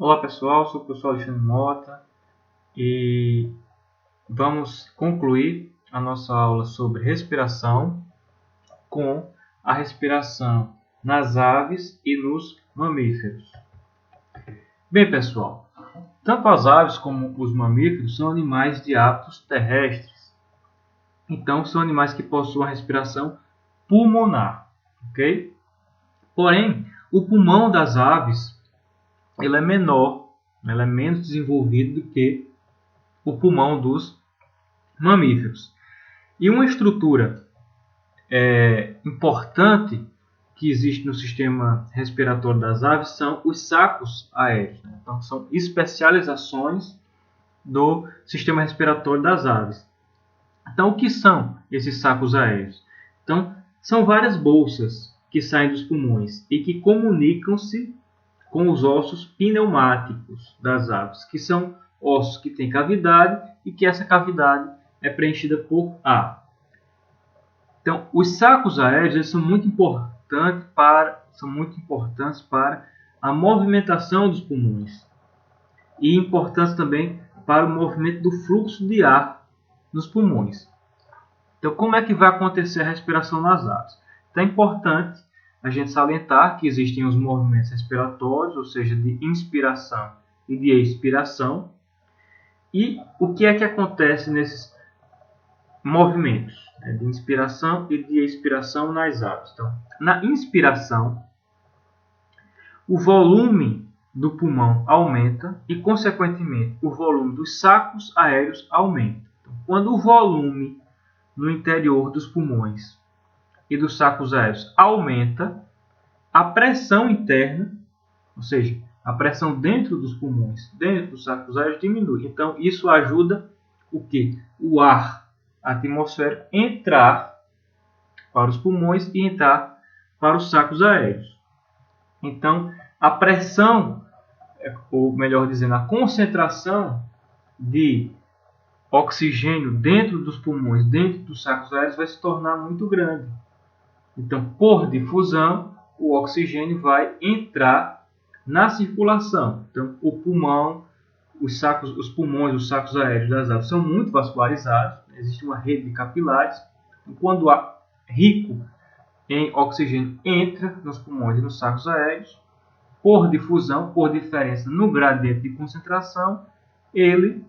Olá pessoal, sou o professor Alexandre Mota e vamos concluir a nossa aula sobre respiração com a respiração nas aves e nos mamíferos. Bem pessoal, tanto as aves como os mamíferos são animais de hábitos terrestres. Então são animais que possuem respiração pulmonar, ok? Porém, o pulmão das aves ele é menor, ele é menos desenvolvido do que o pulmão dos mamíferos. E uma estrutura importante que existe no sistema respiratório das aves são os sacos aéreos. Então, são especializações do sistema respiratório das aves. Então, o que são esses sacos aéreos? Então, são várias bolsas que saem dos pulmões e que comunicam-se com os ossos pneumáticos das aves, que são ossos que têm cavidade e que essa cavidade é preenchida por ar. Então, os sacos aéreos eles são muito importantes para a movimentação dos pulmões e importantes também para o movimento do fluxo de ar nos pulmões. Então, como é que vai acontecer a respiração nas aves? Então, é importante a gente salientar que existem os movimentos respiratórios, ou seja, de inspiração e de expiração. E o que é que acontece nesses movimentos de inspiração e de expiração nas aves? Então, na inspiração, o volume do pulmão aumenta e, consequentemente, o volume dos sacos aéreos aumenta. Então, quando o volume no interior dos pulmões e dos sacos aéreos aumenta, a pressão interna, ou seja, a pressão dentro dos pulmões, dentro dos sacos aéreos diminui. Então, isso ajuda o quê? O ar atmosférico entrar para os pulmões e entrar para os sacos aéreos. Então, a pressão, ou melhor dizendo, a concentração de oxigênio dentro dos pulmões, dentro dos sacos aéreos, vai se tornar muito grande. Então, por difusão, o oxigênio vai entrar na circulação. Então, o pulmão, os pulmões, os sacos aéreos das aves são muito vascularizados. Existe uma rede de capilares. E quando o ar rico em oxigênio entra nos pulmões e nos sacos aéreos, por difusão, por diferença no gradiente de concentração, ele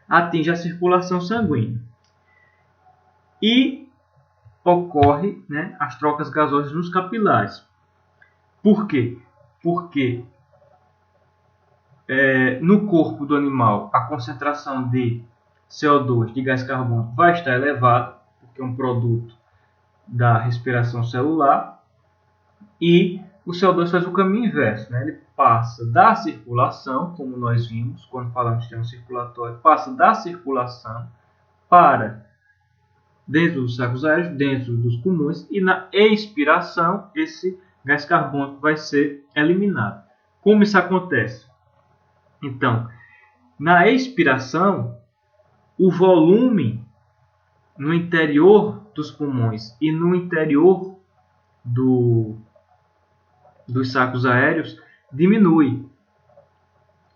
atinge a circulação sanguínea. E ocorre as trocas gasosas nos capilares. Por quê? Porque no corpo do animal a concentração de CO2, de gás carbônico, vai estar elevada, porque é um produto da respiração celular, e o CO2 faz o caminho inverso. Ele passa da circulação, como nós vimos quando falamos de sistema circulatório, passa da circulação para dentro dos sacos aéreos, dentro dos pulmões, e na expiração esse gás carbônico vai ser eliminado. Como isso acontece? Então, na expiração, o volume no interior dos pulmões e no interior dos sacos aéreos diminui.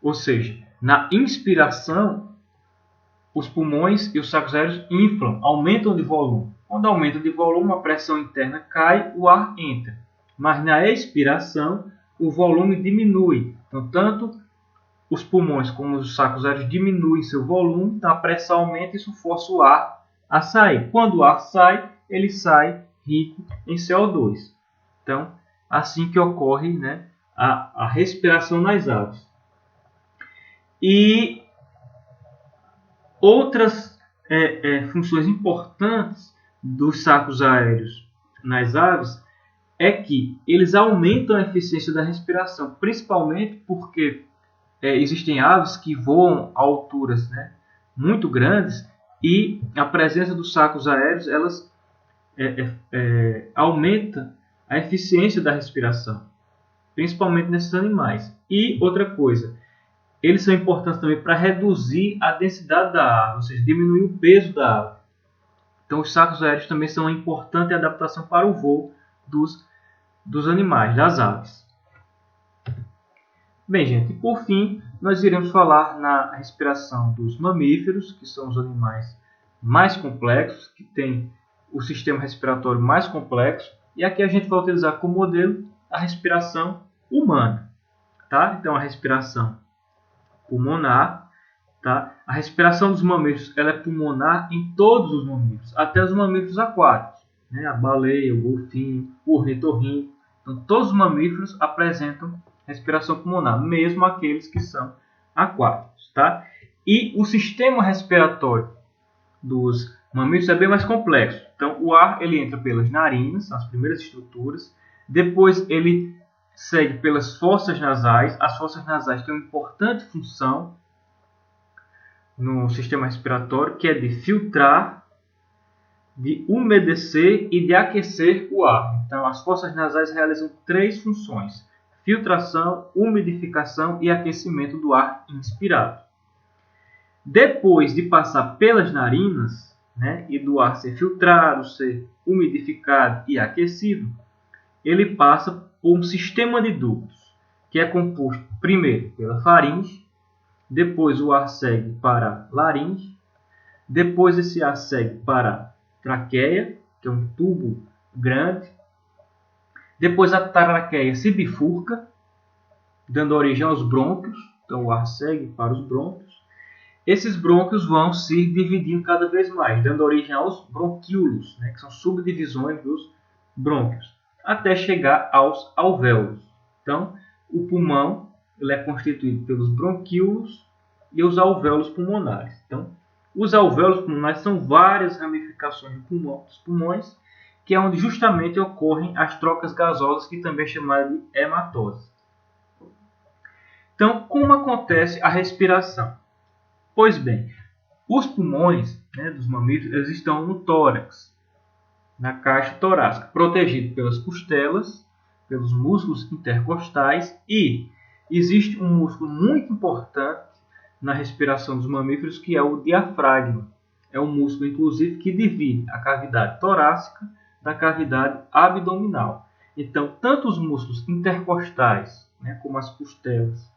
Ou seja, na inspiração, os pulmões e os sacos aéreos inflam, aumentam de volume. Quando aumenta de volume, a pressão interna cai, o ar entra. Mas na expiração, o volume diminui. Então, tanto os pulmões como os sacos aéreos diminuem seu volume, então a pressão aumenta e isso força o ar a sair. Quando o ar sai, ele sai rico em CO2. Então, assim que ocorre a respiração nas aves. E outras funções importantes dos sacos aéreos nas aves é que eles aumentam a eficiência da respiração, principalmente porque existem aves que voam a alturas muito grandes e a presença dos sacos aéreos elas aumenta a eficiência da respiração, principalmente nesses animais. E outra coisa, eles são importantes também para reduzir a densidade da ave, ou seja, diminuir o peso da ave. Então, os sacos aéreos também são uma importante adaptação para o voo dos animais, das aves. Bem, gente, por fim, nós iremos falar na respiração dos mamíferos, que são os animais mais complexos, que têm o sistema respiratório mais complexo, e aqui a gente vai utilizar como modelo a respiração humana, tá? Então, a respiração pulmonar, tá? A respiração dos mamíferos ela é pulmonar em todos os mamíferos, até os mamíferos aquáticos, né? A baleia, o golfinho, o ornitorrinco. Então, todos os mamíferos apresentam respiração pulmonar, mesmo aqueles que são aquáticos, tá? E o sistema respiratório dos mamíferos é bem mais complexo. Então, o ar ele entra pelas narinas, são as primeiras estruturas. Depois, ele segue pelas fossas nasais. As fossas nasais têm uma importante função no sistema respiratório, que é de filtrar, de umedecer e de aquecer o ar. Então, as fossas nasais realizam 3 funções: filtração, umidificação e aquecimento do ar inspirado. Depois de passar pelas narinas, né, e do ar ser filtrado, ser umidificado e aquecido, ele passa por um sistema de ductos, que é composto primeiro pela faringe, depois o ar segue para a laringe, depois esse ar segue para a traqueia, que é um tubo grande, depois a traqueia se bifurca, dando origem aos brônquios, então o ar segue para os brônquios. Esses brônquios vão se dividindo cada vez mais, dando origem aos bronquíolos, né, que são subdivisões dos brônquios, até chegar aos alvéolos. Então, o pulmão ele é constituído pelos bronquíolos e os alvéolos pulmonares. Então, os alvéolos pulmonares são várias ramificações dos pulmões, que é onde justamente ocorrem as trocas gasosas, que também é chamada de hematose. Então, como acontece a respiração? Pois bem, os pulmões, né, dos mamíferos eles estão no tórax, na caixa torácica, protegido pelas costelas, pelos músculos intercostais, e existe um músculo muito importante na respiração dos mamíferos, que é o diafragma. É um músculo, inclusive, que divide a cavidade torácica da cavidade abdominal. Então, tanto os músculos intercostais, né, como as costelas,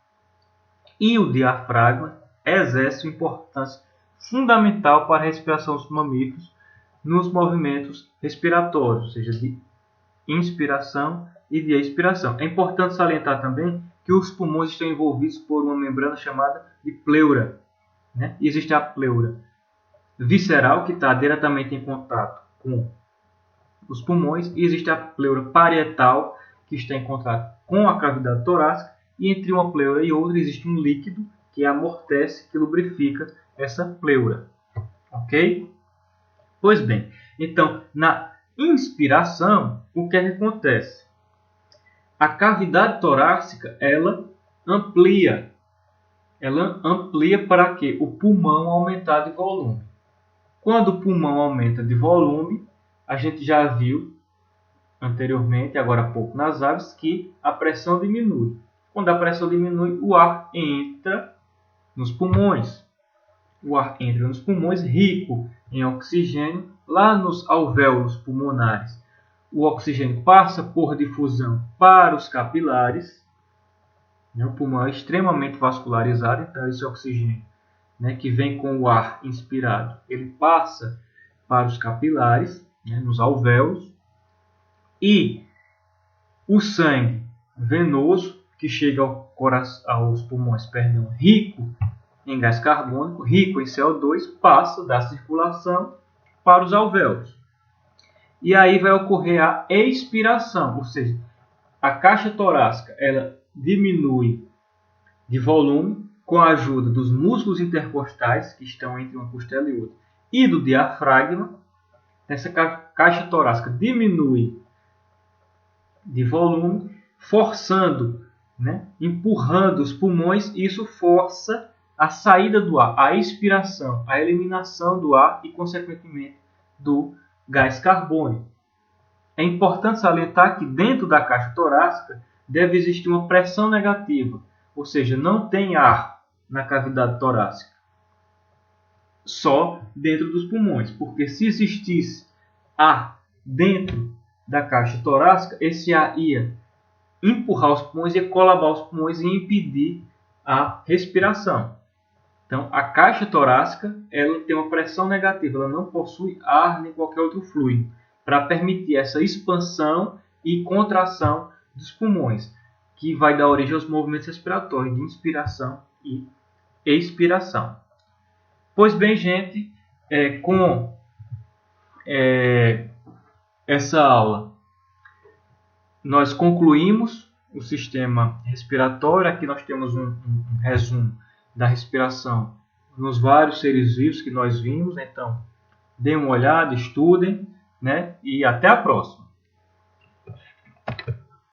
e o diafragma exerce uma importância fundamental para a respiração dos mamíferos nos movimentos respiratórios, ou seja, de inspiração e de expiração. É importante salientar também que os pulmões estão envolvidos por uma membrana chamada de pleura, né? Existe a pleura visceral, que está diretamente em contato com os pulmões, e existe a pleura parietal, que está em contato com a cavidade torácica, e entre uma pleura e outra existe um líquido que amortece, que lubrifica essa pleura. Ok? Pois bem, então, na inspiração, o que é que acontece? A cavidade torácica, ela amplia. Ela amplia para quê? O pulmão aumentar de volume. Quando o pulmão aumenta de volume, a gente já viu anteriormente, agora há pouco nas aves, que a pressão diminui. Quando a pressão diminui, o ar entra nos pulmões. O ar entra nos pulmões rico em oxigênio, lá nos alvéolos pulmonares. O oxigênio passa por difusão para os capilares. O pulmão é extremamente vascularizado, então esse oxigênio, né, que vem com o ar inspirado, ele passa para os capilares, né, nos alvéolos, e o sangue venoso, que chega aos pulmões, rico em gás carbônico, rico em CO2, passa da circulação para os alvéolos. E aí vai ocorrer a expiração, ou seja, a caixa torácica ela diminui de volume com a ajuda dos músculos intercostais, que estão entre uma costela e outra, e do diafragma. Essa caixa torácica diminui de volume, forçando, né, empurrando os pulmões, e isso força a saída do ar, a expiração, a eliminação do ar e, consequentemente, do gás carbônico. É importante salientar que dentro da caixa torácica deve existir uma pressão negativa, ou seja, não tem ar na cavidade torácica, só dentro dos pulmões, porque se existisse ar dentro da caixa torácica, esse ar ia empurrar os pulmões e colabar os pulmões e impedir a respiração. Então, a caixa torácica ela tem uma pressão negativa, ela não possui ar nem qualquer outro fluido, para permitir essa expansão e contração dos pulmões, que vai dar origem aos movimentos respiratórios de inspiração e expiração. Pois bem, gente, com essa aula, nós concluímos o sistema respiratório. Aqui nós temos um resumo da respiração nos vários seres vivos que nós vimos. Então, deem uma olhada, estudem, né? E até a próxima.